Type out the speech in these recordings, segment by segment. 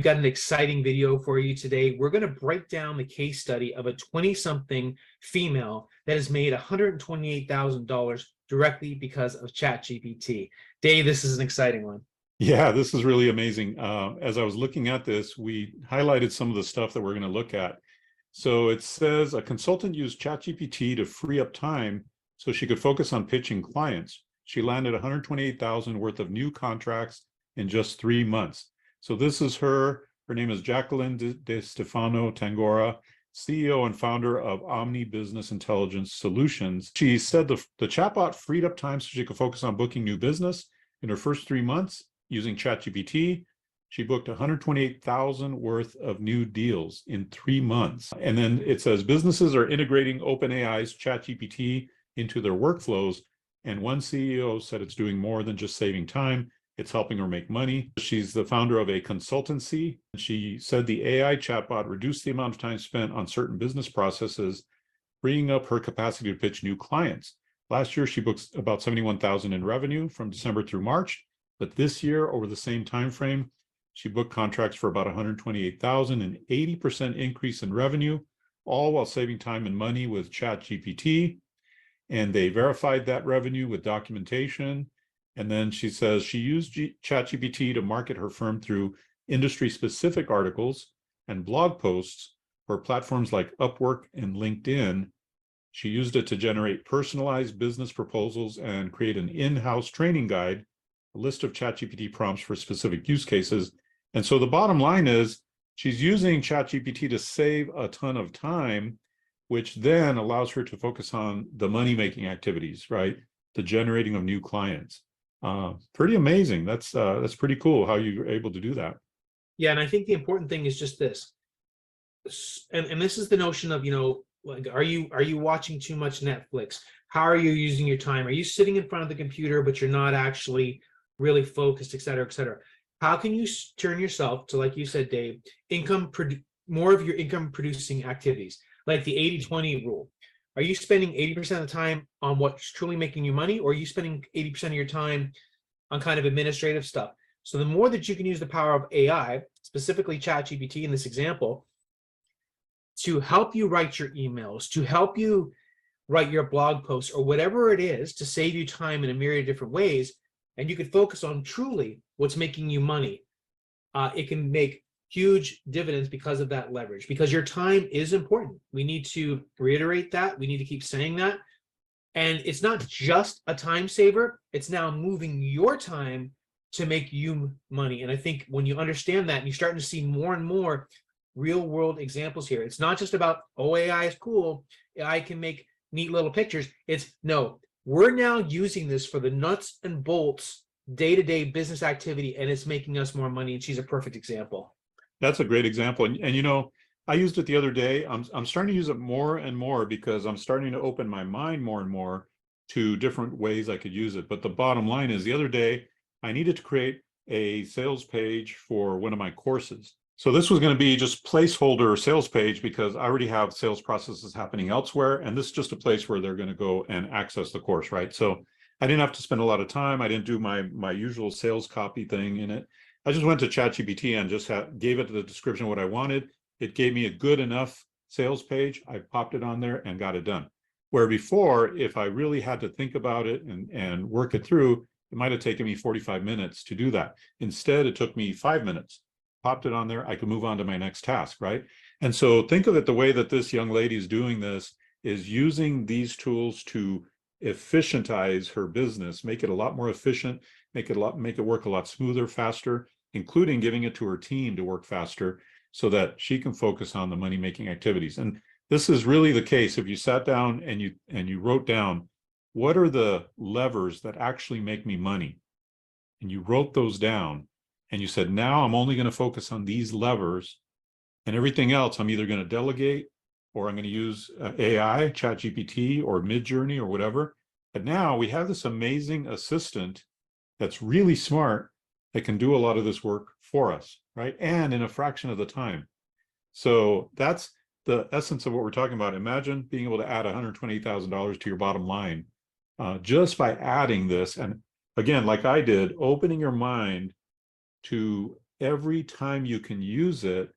We've got an exciting video for you today. We're going to break down the case study of a 20-something female that has made $128,000 directly because of ChatGPT. Dave, this is an exciting one. Yeah, this is really amazing. As I was looking at this, we highlighted some of the stuff that we're going to look at. So it says a consultant used ChatGPT to free up time so she could focus on pitching clients. She landed $128,000 worth of new contracts in just 3 months. So this is her. Her name is Jacqueline De Stefano Tangora, CEO and founder of Omni Business Intelligence Solutions. She said the chatbot freed up time so she could focus on booking new business. In her first 3 months using ChatGPT, she booked $128,000 worth of new deals in 3 months. And then it says businesses are integrating OpenAI's ChatGPT into their workflows. And one CEO said it's doing more than just saving time. It's helping her make money. She's the founder of a consultancy. She said the AI chatbot reduced the amount of time spent on certain business processes, freeing up her capacity to pitch new clients. Last year, she booked about $71,000 in revenue from December through March. But this year, over the same time frame, she booked contracts for about $128,000, an 80% increase in revenue, all while saving time and money with ChatGPT. And they verified that revenue with documentation. And then she says she used ChatGPT to market her firm through industry-specific articles and blog posts for platforms like Upwork and LinkedIn. She used it to generate personalized business proposals and create an in-house training guide, a list of ChatGPT prompts for specific use cases. And so the bottom line is she's using ChatGPT to save a ton of time, which then allows her to focus on the money-making activities, right? The generating of new clients. Pretty amazing. That's pretty cool how you're able to do that. Yeah, and I think the important thing is just this. And this is the notion of, like, are you watching too much Netflix? How are you using your time? Are you sitting in front of the computer, but you're not actually really focused, et cetera, et cetera? How can you turn yourself to, like you said, Dave, more of your income producing activities, like the 80-20 rule? Are you spending 80% of the time on what's truly making you money, or are you spending 80% of your time on kind of administrative stuff? So the more that you can use the power of AI, specifically ChatGPT in this example, to help you write your emails, to help you write your blog posts, or whatever it is, to save you time in a myriad of different ways, and you can focus on truly what's making you money, it can make huge dividends because of that leverage, because your time is important. We need to reiterate that. We need to keep saying that. And it's not just a time saver. It's now moving your time to make you money. And I think when you understand that and you're starting to see more and more real world examples here, it's not just about, oh, AI is cool, AI can make neat little pictures. It's no, we're now using this for the nuts and bolts day-to-day business activity, and it's making us more money. And she's a perfect example. That's a great example. And I used it the other day. I'm starting to use it more and more because I'm starting to open my mind more and more to different ways I could use it. But the bottom line is the other day, I needed to create a sales page for one of my courses. So this was going to be just placeholder sales page because I already have sales processes happening elsewhere. And this is just a place where they're going to go and access the course, right? So I didn't have to spend a lot of time. I didn't do my usual sales copy thing in it. I just went to ChatGPT and just gave it the description of what I wanted. It gave me a good enough sales page. I popped it on there and got it done. Where before, if I really had to think about it and work it through, it might have taken me 45 minutes to do that. Instead, it took me 5 minutes. Popped it on there, I could move on to my next task, right? And so think of it the way that this young lady is doing this is using these tools to efficientize her business, make it a lot more efficient, make it work a lot smoother, faster, including giving it to her team to work faster so that she can focus on the money-making activities. And this is really the case. If you sat down and you wrote down, what are the levers that actually make me money? And you wrote those down and you said, now I'm only going to focus on these levers, and everything else I'm either going to delegate or I'm going to use AI, ChatGPT or Midjourney or whatever. But now we have this amazing assistant that's really smart that can do a lot of this work for us, right? And in a fraction of the time. So that's the essence of what we're talking about. Imagine being able to add $120,000 to your bottom line just by adding this. And again, like I did, opening your mind to every time you can use it,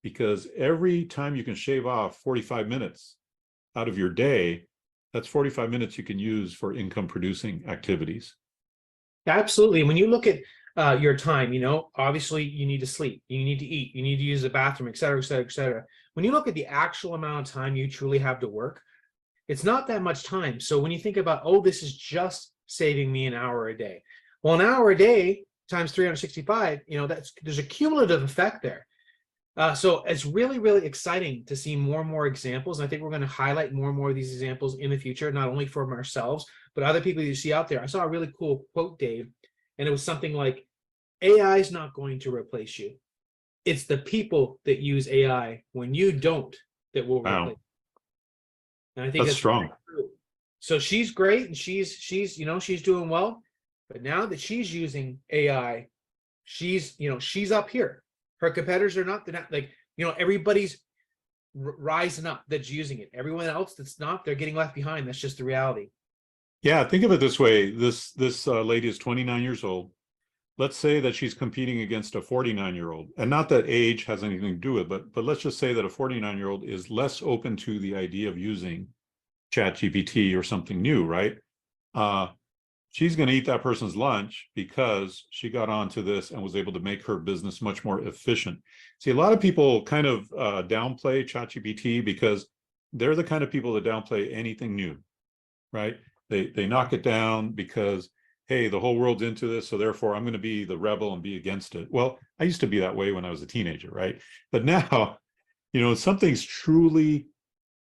because every time you can shave off 45 minutes out of your day, that's 45 minutes you can use for income producing activities. Absolutely. When you look at your time, obviously you need to sleep, you need to eat, you need to use the bathroom, et cetera, et cetera, et cetera. When you look at the actual amount of time you truly have to work, it's not that much time. So when you think about, oh, this is just saving me an hour a day. Well, an hour a day times 365, there's a cumulative effect there. So it's really, really exciting to see more and more examples. And I think we're going to highlight more and more of these examples in the future, not only from ourselves, but other people you see out there. I saw a really cool quote, Dave, and it was something like, AI is not going to replace you. It's the people that use AI when you don't that will replace. Wow, And I think that's that's very strong. true. So she's great and she's doing well. But now that she's using AI, she's up here. Her competitors are not, they're not like, everybody's rising up that's using it. Everyone else that's not, they're getting left behind. That's just the reality. Yeah, think of it this way. This lady is 29 years old. Let's say that she's competing against a 49-year-old, and not that age has anything to do with it, but let's just say that a 49-year-old is less open to the idea of using ChatGPT or something new, right? She's going to eat that person's lunch because she got onto this and was able to make her business much more efficient. See, a lot of people kind of downplay ChatGPT because they're the kind of people that downplay anything new, right? They knock it down because, hey, the whole world's into this, so therefore I'm going to be the rebel and be against it. Well, I used to be that way when I was a teenager, right? But now, something's truly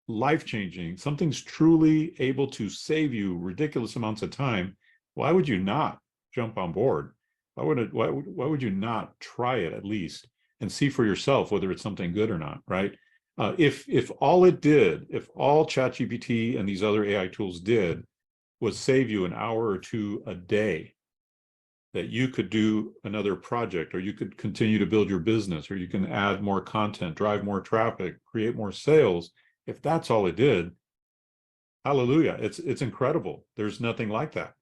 life-changing, something's truly able to save you ridiculous amounts of time. Why would you not jump on board? Why would you not try it at least and see for yourself whether it's something good or not, right? If all ChatGPT and these other AI tools did was save you an hour or two a day, that you could do another project, or you could continue to build your business, or you can add more content, drive more traffic, create more sales. If that's all it did, hallelujah, it's incredible. There's nothing like that,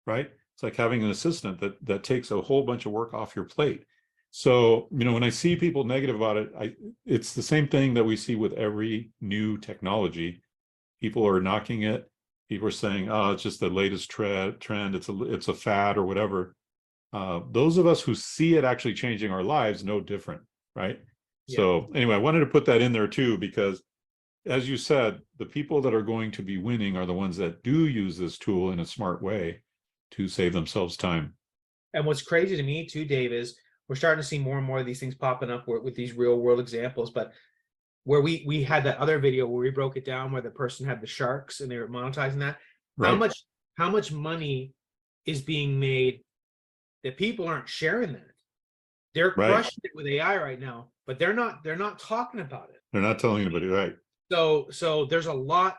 right? It's like having an assistant that takes a whole bunch of work off your plate. So, when I see people negative about it, it's the same thing that we see with every new technology. People are knocking it. People are saying, "Oh, it's just the latest trend. It's a fad or whatever." Those of us who see it actually changing our lives know different, right? Yeah. So anyway, I wanted to put that in there too, because as you said, the people that are going to be winning are the ones that do use this tool in a smart way to save themselves time. And what's crazy to me too, Dave, is we're starting to see more and more of these things popping up with these real world examples. But where we had that other video where we broke it down where the person had the sharks and they were monetizing that, how Right, much money is being made that people aren't sharing that. They're right. crushing it with AI right now, but they're not talking about it. They're not telling anybody, right? So there's a lot,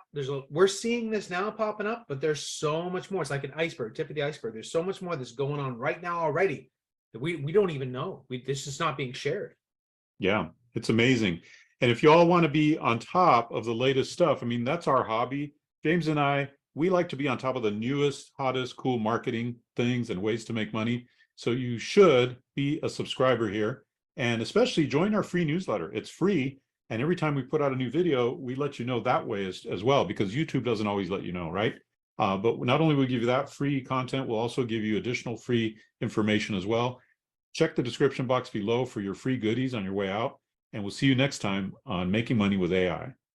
we're seeing this now popping up, but there's so much more. It's like an iceberg, tip of the iceberg. There's so much more that's going on right now already that we don't even know. This is not being shared. Yeah, it's amazing. And if you all want to be on top of the latest stuff, I mean, that's our hobby. James and I, we like to be on top of the newest, hottest, cool marketing things and ways to make money. So you should be a subscriber here, and especially join our free newsletter. It's free. And every time we put out a new video, we let you know that way as well, because YouTube doesn't always let you know, right? But not only will we give you that free content, we'll also give you additional free information as well. Check the description box below for your free goodies on your way out, and we'll see you next time on Making Money with AI.